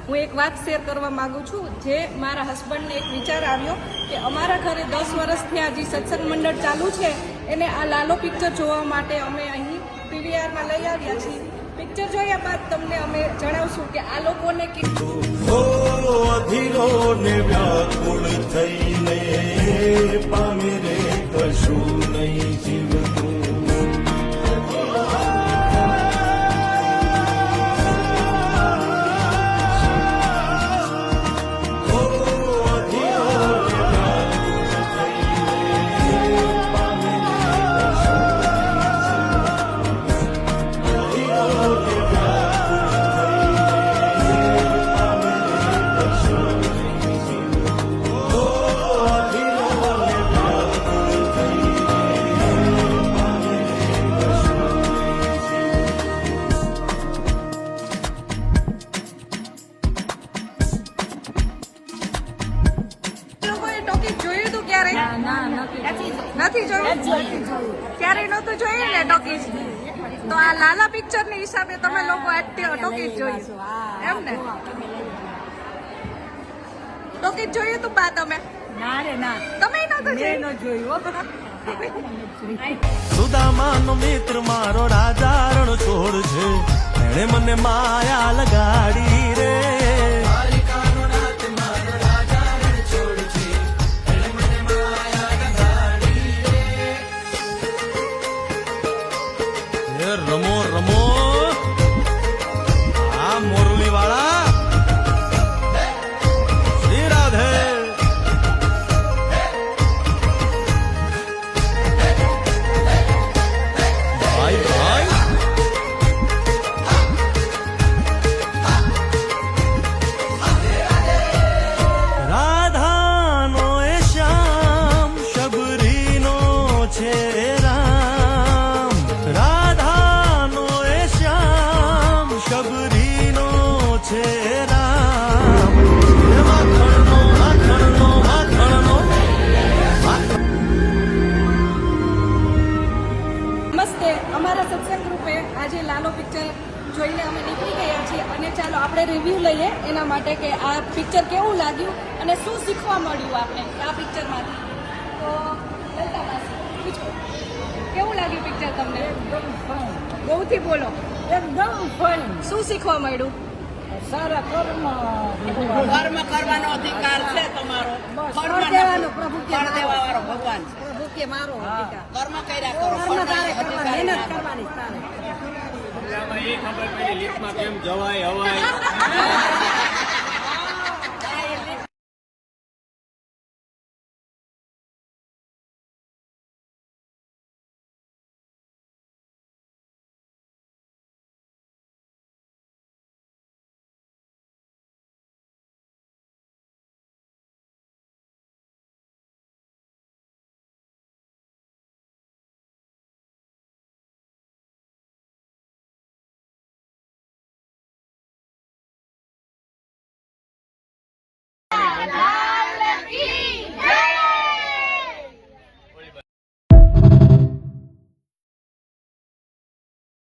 હું એક વાત શેર કરવા માંગુ છું. જે મારા હસબન્ડને એક વિચાર આવ્યો કે અમારા ઘરે 10 વર્ષથી આ જે સત્સંગ મંડળ ચાલુ છે એને આ લાલો પિક્ચર જોવા માટે અમે અહીં પીવીઆરમાં લઈ આવ્યા છીએ. પિક્ચર જોયા બાદ તમને અમે જણાવશું કે આ લોકોને અધીરો ને વ્યાકુળ થઈને પામે રે કશું નહીં જીવતું. નથી જોયું, ક્યારેય નહોતું જોયું ને ટોકીઝ. તો આ લાલા પિક્ચર ની હિસાબે તમે લોકો ટોકીઝ જોયું એમ ને? ટોકીઝ જોયું તું બા તમે? તમે નહોતું જોયું? સુદામાનો મિત્ર મારો રાજારણ છોડ છે, એણે મને માયા લગાડી રે. રમો રમો આ મોરલી વાળા શ્રી રાધે. ભાઈ ભાઈ રાધાનો એ શ્યામ શબરીનો છે રામ. રાધાનો એ શ્યામ શબરીનો છે રામ. માખણનો માખણનો માખણનો. નમસ્તે. અમારા સત્સંગ ગ્રુપે આજે લાલો પિક્ચર જોઈને અમે નીકળી ગયા છીએ અને ચાલો આપણે રિવ્યૂ લઈએ એના માટે કે આ પિક્ચર કેવું લાગ્યું અને શું શીખવા મળ્યું આપણે આ પિક્ચરમાંથી. તો લલિતા માસી પૂછો, કેવું લાગ્યું પિક્ચર તમને? બહુથી બોલો. એકદમ ફાઇન. શું શીખવા મળ્યું? સારા કર્મ કરવાનો અધિકાર છે તમારો. ફળ દેવાનો પ્રભુ કે ફળ દેવાવાળો ભગવાન છે. પ્રભુ કે મારો અધિકાર. કર્મ કર્યા કરો. કર્મ તારે કરવા, મહેનત કરવાની તારે. ખબર પડી લિફ્ટમાં કેમ જવાય હવાય